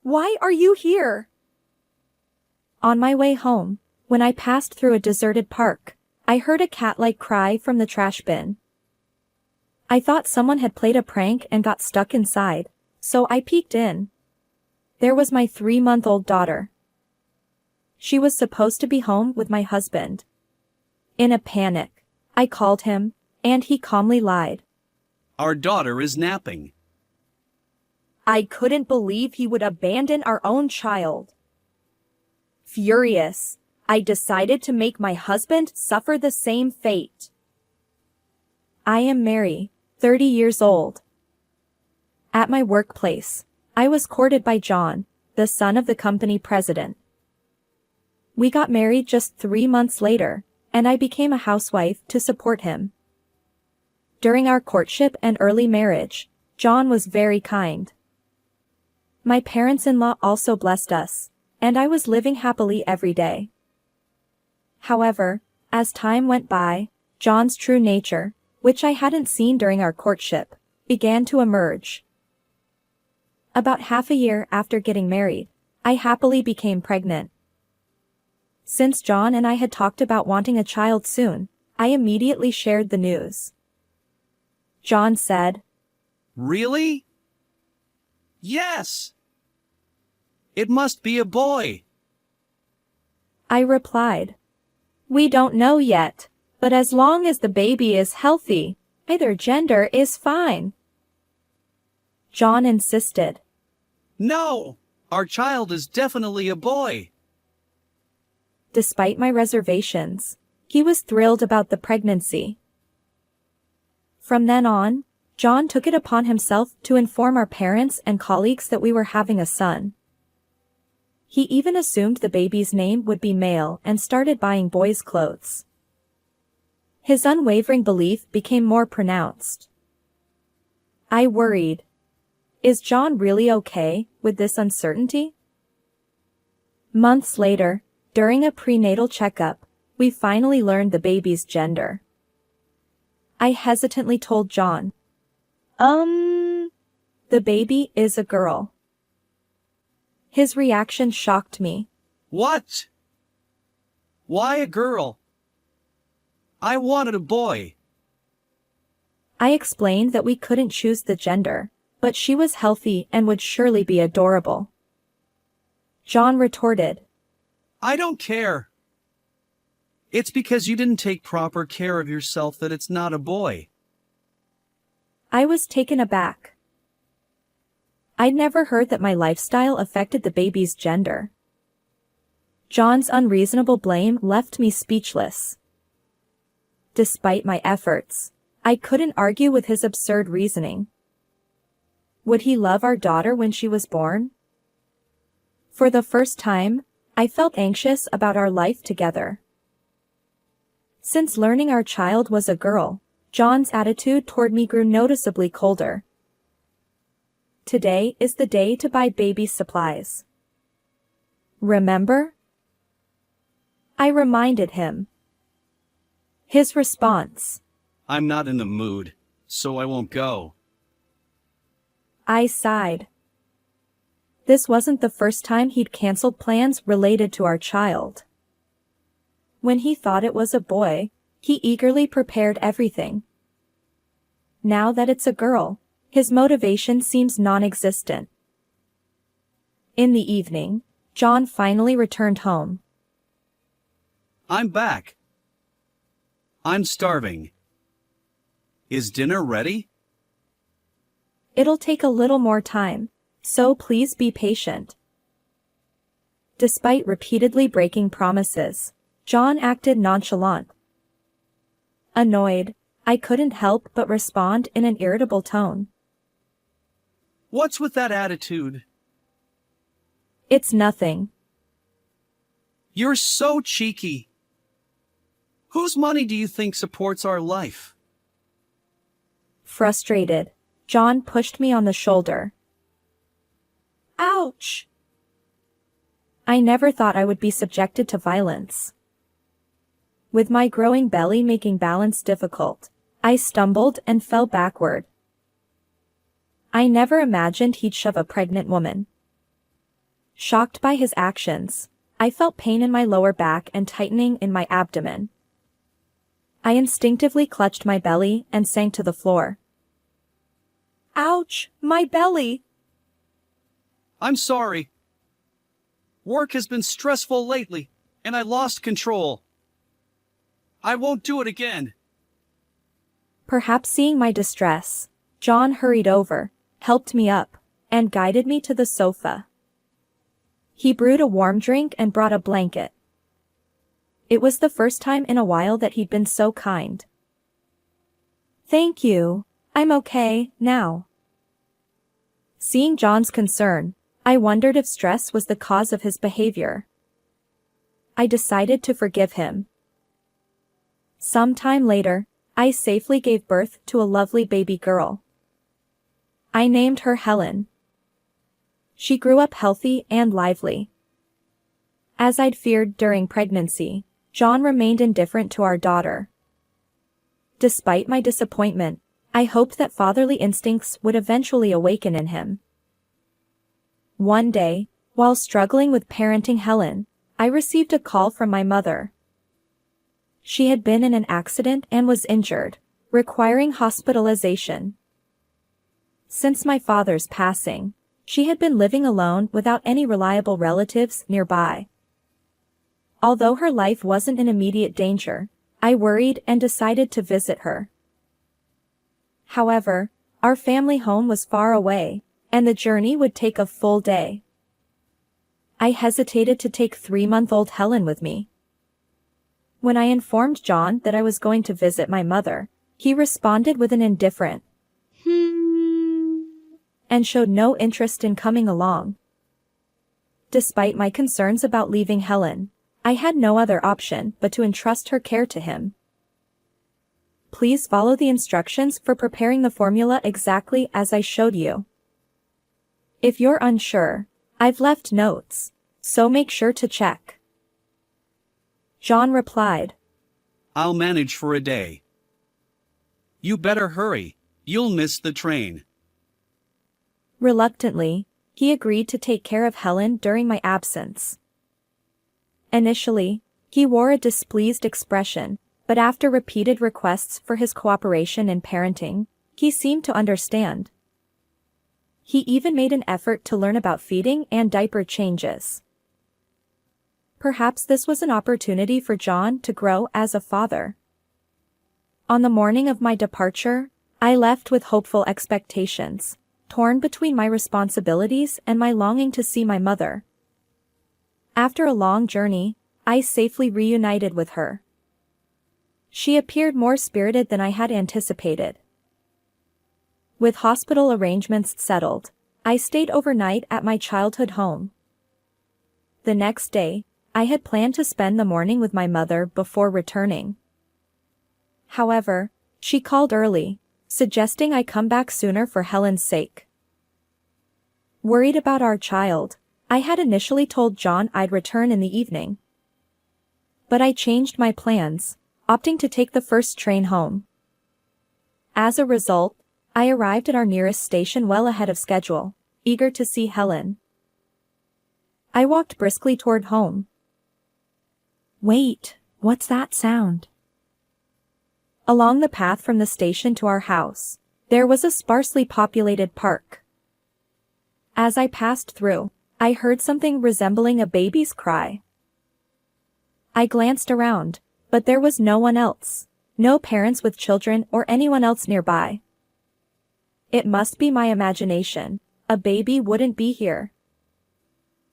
Why are you here? On my way home, when I passed through a deserted park, I heard a cat-like cry from the trash bin. I thought someone had played a prank and got stuck inside, so I peeked in. There was my 3-month-old daughter. She was supposed to be home with my husband. In a panic, I called him, and he calmly lied. Our daughter is napping. I couldn't believe he would abandon our own child. Furious, I decided to make my husband suffer the same fate. I am Mary, 30 years old. At my workplace, I was courted by John, the son of the company president. We got married just 3 months later, and I became a housewife to support him. During our courtship and early marriage, John was very kind. My parents-in-law also blessed us, and I was living happily every day. However, as time went by, John's true nature, which I hadn't seen during our courtship, began to emerge. About half a year after getting married, I happily became pregnant. Since John and I had talked about wanting a child soon, I immediately shared the news. John said, Really? Yes. It must be a boy. I replied, We don't know yet, but as long as the baby is healthy, either gender is fine. John insisted. No, our child is definitely a boy. Despite my reservations, he was thrilled about the pregnancy. From then on, John took it upon himself to inform our parents and colleagues that we were having a son. He even assumed the baby's name would be male and started buying boys' clothes. His unwavering belief became more pronounced. I worried. Is John really okay with this uncertainty? Months later, during a prenatal checkup, we finally learned the baby's gender. I hesitantly told John, the baby is a girl. His reaction shocked me. What? Why a girl? I wanted a boy. I explained that we couldn't choose the gender, but she was healthy and would surely be adorable. John retorted, I don't care. It's because you didn't take proper care of yourself that it's not a boy. I was taken aback. I'd never heard that my lifestyle affected the baby's gender. John's unreasonable blame left me speechless. Despite my efforts, I couldn't argue with his absurd reasoning. Would he love our daughter when she was born? For the first time, I felt anxious about our life together. Since learning our child was a girl, John's attitude toward me grew noticeably colder. Today is the day to buy baby supplies. Remember? I reminded him. His response. I'm not in the mood, so I won't go. I sighed. This wasn't the first time he'd canceled plans related to our child. When he thought it was a boy, he eagerly prepared everything. Now that it's a girl, his motivation seems non-existent. In the evening, John finally returned home. I'm back. I'm starving. Is dinner ready? It'll take a little more time, so please be patient. Despite repeatedly breaking promises, John acted nonchalant. Annoyed, I couldn't help but respond in an irritable tone. What's with that attitude? It's nothing. You're so cheeky. Whose money do you think supports our life? Frustrated, John pushed me on the shoulder. Ouch! I never thought I would be subjected to violence. With my growing belly making balance difficult, I stumbled and fell backward. I never imagined he'd shove a pregnant woman. Shocked by his actions, I felt pain in my lower back and tightening in my abdomen. I instinctively clutched my belly and sank to the floor. Ouch, my belly! I'm sorry. Work has been stressful lately, and I lost control. I won't do it again. Perhaps seeing my distress, John hurried over, helped me up, and guided me to the sofa. He brewed a warm drink and brought a blanket. It was the first time in a while that he'd been so kind. Thank you. I'm okay, now. Seeing John's concern, I wondered if stress was the cause of his behavior. I decided to forgive him. Sometime later, I safely gave birth to a lovely baby girl. I named her Helen. She grew up healthy and lively. As I'd feared during pregnancy, John remained indifferent to our daughter. Despite my disappointment, I hoped that fatherly instincts would eventually awaken in him. One day, while struggling with parenting Helen, I received a call from my mother. She had been in an accident and was injured, requiring hospitalization. Since my father's passing, she had been living alone without any reliable relatives nearby. Although her life wasn't in immediate danger, I worried and decided to visit her. However, our family home was far away, and the journey would take a full day. I hesitated to take 3-month-old Helen with me. When I informed John that I was going to visit my mother, he responded with an indifferent and showed no interest in coming along. Despite my concerns about leaving Helen, I had no other option but to entrust her care to him. Please follow the instructions for preparing the formula exactly as I showed you. If you're unsure, I've left notes, so make sure to check. John replied, I'll manage for a day. You better hurry, you'll miss the train. Reluctantly, he agreed to take care of Helen during my absence. Initially, he wore a displeased expression, but after repeated requests for his cooperation in parenting, he seemed to understand. He even made an effort to learn about feeding and diaper changes. Perhaps this was an opportunity for John to grow as a father. On the morning of my departure, I left with hopeful expectations, torn between my responsibilities and my longing to see my mother. After a long journey, I safely reunited with her. She appeared more spirited than I had anticipated. With hospital arrangements settled, I stayed overnight at my childhood home. The next day, I had planned to spend the morning with my mother before returning. However, she called early, suggesting I come back sooner for Helen's sake. Worried about our child, I had initially told John I'd return in the evening. But I changed my plans, opting to take the first train home. As a result, I arrived at our nearest station well ahead of schedule, eager to see Helen. I walked briskly toward home. Wait, what's that sound? Along the path from the station to our house, there was a sparsely populated park. As I passed through, I heard something resembling a baby's cry. I glanced around, but there was no one else, no parents with children or anyone else nearby. It must be my imagination, a baby wouldn't be here.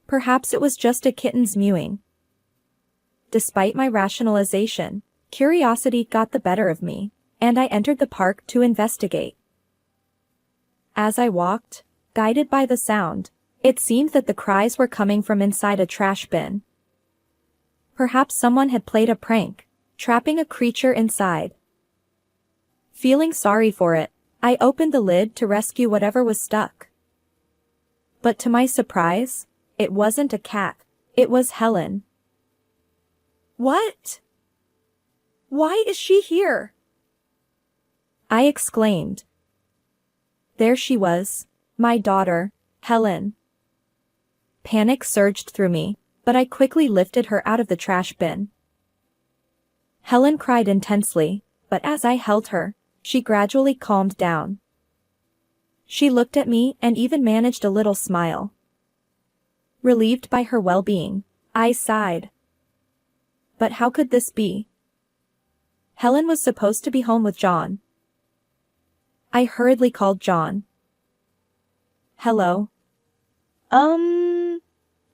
Perhaps it was just a kitten's mewing. Despite my rationalization, curiosity got the better of me, and I entered the park to investigate. As I walked, guided by the sound, it seemed that the cries were coming from inside a trash bin. Perhaps someone had played a prank, trapping a creature inside. Feeling sorry for it, I opened the lid to rescue whatever was stuck. But to my surprise, it wasn't a cat, it was Helen. What? Why is she here? I exclaimed. There she was, my daughter, Helen. Panic surged through me, but I quickly lifted her out of the trash bin. Helen cried intensely, but as I held her, she gradually calmed down. She looked at me and even managed a little smile. Relieved by her well-being, I sighed. But how could this be? Helen was supposed to be home with John. I hurriedly called John. Hello?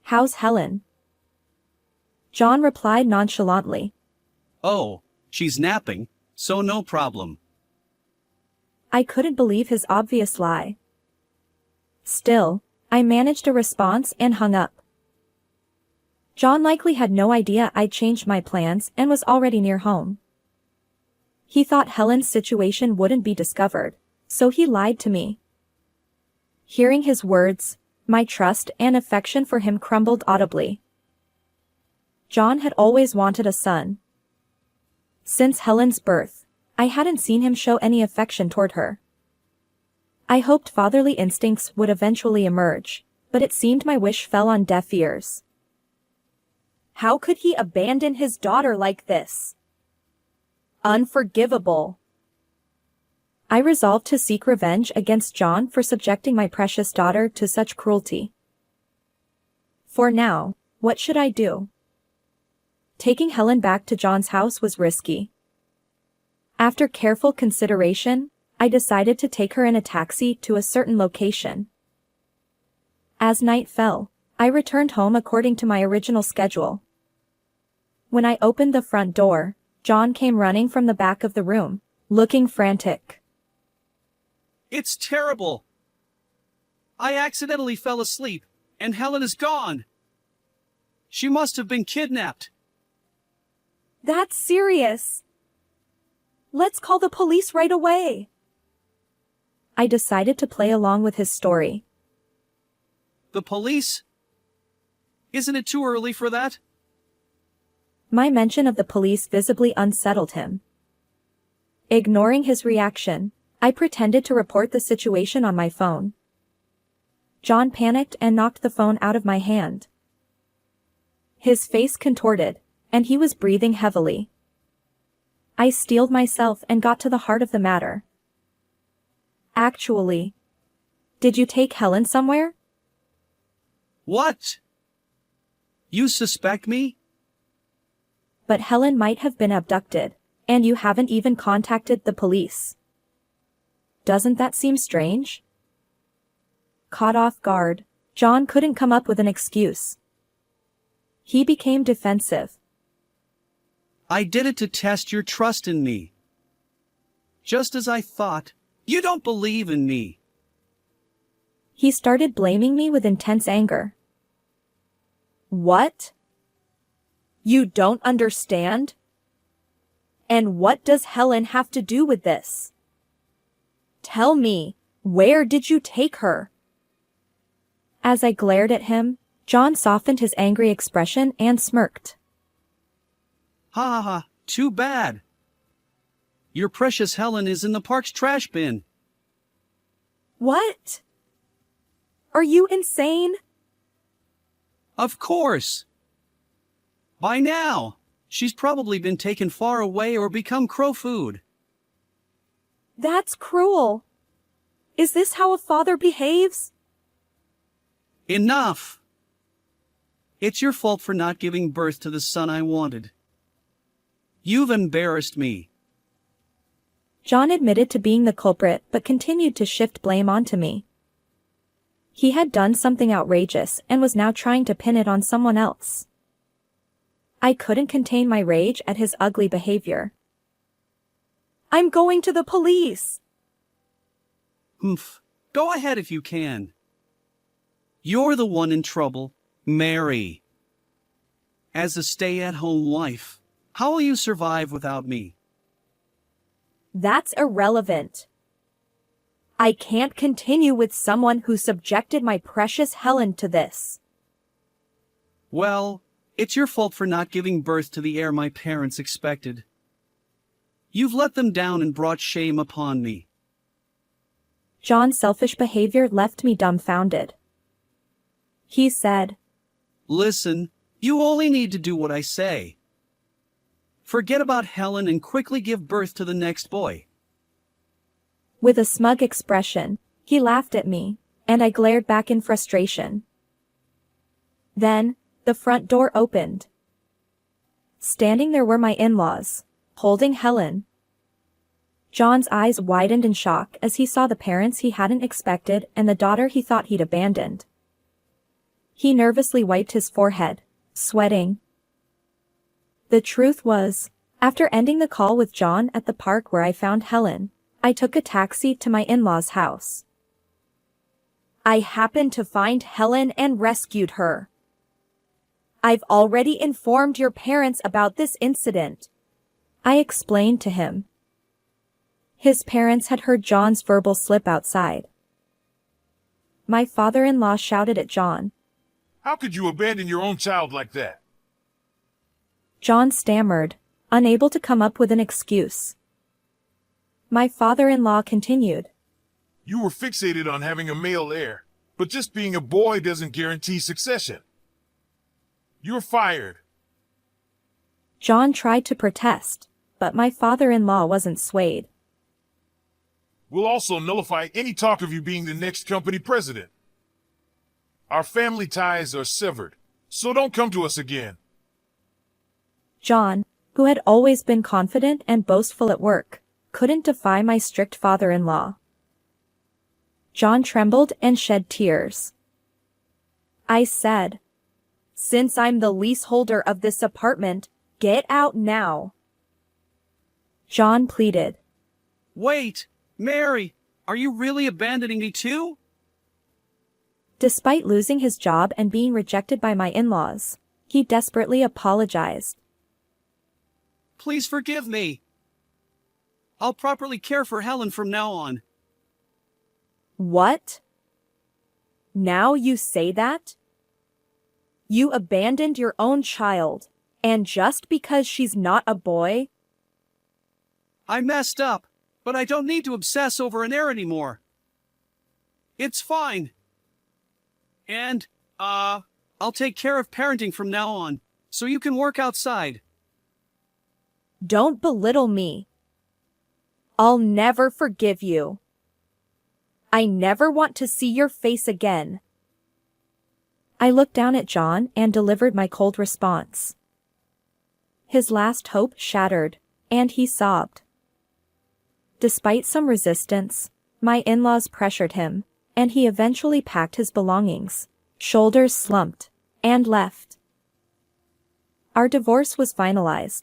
How's Helen? John replied nonchalantly. Oh, she's napping, so no problem. I couldn't believe his obvious lie. Still, I managed a response and hung up. John likely had no idea I'd changed my plans and was already near home. He thought Helen's situation wouldn't be discovered, so he lied to me. Hearing his words, my trust and affection for him crumbled audibly. John had always wanted a son. Since Helen's birth, I hadn't seen him show any affection toward her. I hoped fatherly instincts would eventually emerge, but it seemed my wish fell on deaf ears. How could he abandon his daughter like this? Unforgivable. I resolved to seek revenge against John for subjecting my precious daughter to such cruelty. For now, what should I do? Taking Helen back to John's house was risky. After careful consideration, I decided to take her in a taxi to a certain location. As night fell, I returned home according to my original schedule. When I opened the front door, John came running from the back of the room, looking frantic. It's terrible. I accidentally fell asleep, and Helen is gone. She must have been kidnapped. That's serious. Let's call the police right away. I decided to play along with his story. The police? Isn't it too early for that? My mention of the police visibly unsettled him. Ignoring his reaction, I pretended to report the situation on my phone. John panicked and knocked the phone out of my hand. His face contorted, and he was breathing heavily. I steeled myself and got to the heart of the matter. Actually, did you take Helen somewhere? What? You suspect me? But Helen might have been abducted, and you haven't even contacted the police. Doesn't that seem strange? Caught off guard, John couldn't come up with an excuse. He became defensive. I did it to test your trust in me. Just as I thought, you don't believe in me. He started blaming me with intense anger. What? You don't understand? And what does Helen have to do with this? Tell me, where did you take her? As I glared at him, John softened his angry expression and smirked. Ha ha ha, too bad. Your precious Helen is in the park's trash bin. What? Are you insane? Of course. By now, she's probably been taken far away or become crow food. That's cruel. Is this how a father behaves? Enough. It's your fault for not giving birth to the son I wanted. You've embarrassed me. John admitted to being the culprit but continued to shift blame onto me. He had done something outrageous and was now trying to pin it on someone else. I couldn't contain my rage at his ugly behavior. I'm going to the police. Humph. Go ahead if you can. You're the one in trouble, Mary. As a stay-at-home wife, how will you survive without me? That's irrelevant. I can't continue with someone who subjected my precious Helen to this. Well, it's your fault for not giving birth to the heir my parents expected. You've let them down and brought shame upon me. John's selfish behavior left me dumbfounded. He said, Listen, you only need to do what I say. Forget about Helen and quickly give birth to the next boy. with a smug expression. He laughed at me, and I glared back in frustration. Then, the front door opened. Standing there were my in-laws, holding Helen. John's eyes widened in shock as he saw the parents he hadn't expected and the daughter he thought he'd abandoned. He nervously wiped his forehead, sweating. The truth was, after ending the call with John at the park where I found Helen, I took a taxi to my in-laws' house. I happened to find Helen and rescued her. I've already informed your parents about this incident, I explained to him. His parents had heard John's verbal slip outside. My father-in-law shouted at John. How could you abandon your own child like that? John stammered, unable to come up with an excuse. My father-in-law continued. You were fixated on having a male heir, but just being a boy doesn't guarantee succession. You're fired. John tried to protest, but my father-in-law wasn't swayed. We'll also nullify any talk of you being the next company president. Our family ties are severed, so don't come to us again. John, who had always been confident and boastful at work, couldn't defy my strict father-in-law. John trembled and shed tears. I said, Since I'm the leaseholder of this apartment, get out now. John pleaded. Wait, Mary, are you really abandoning me too? Despite losing his job and being rejected by my in-laws, he desperately apologized. Please forgive me. I'll properly care for Helen from now on. What? Now you say that? You abandoned your own child, and just because she's not a boy? I messed up, but I don't need to obsess over an heir anymore. It's fine. And, I'll take care of parenting from now on, so you can work outside. Don't belittle me. I'll never forgive you. I never want to see your face again. I looked down at John and delivered my cold response. His last hope shattered, and he sobbed. Despite some resistance, my in-laws pressured him, and he eventually packed his belongings, shoulders slumped, and left. Our divorce was finalized.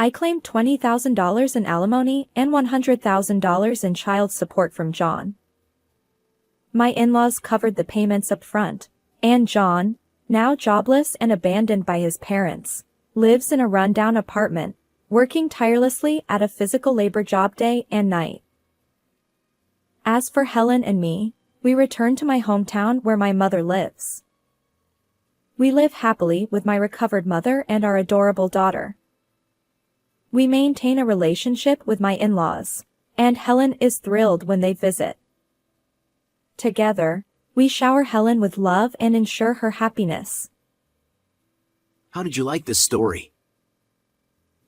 I claimed $20,000 in alimony and $100,000 in child support from John. My in-laws covered the payments up front, and John, now jobless and abandoned by his parents, lives in a rundown apartment, working tirelessly at a physical labor job day and night. As for Helen and me, we returned to my hometown where my mother lives. We live happily with my recovered mother and our adorable daughter. We maintain a relationship with my in-laws, and Helen is thrilled when they visit. Together, we shower Helen with love and ensure her happiness. How did you like this story?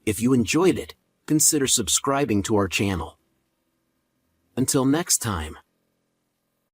If you enjoyed it, consider subscribing to our channel. Until next time.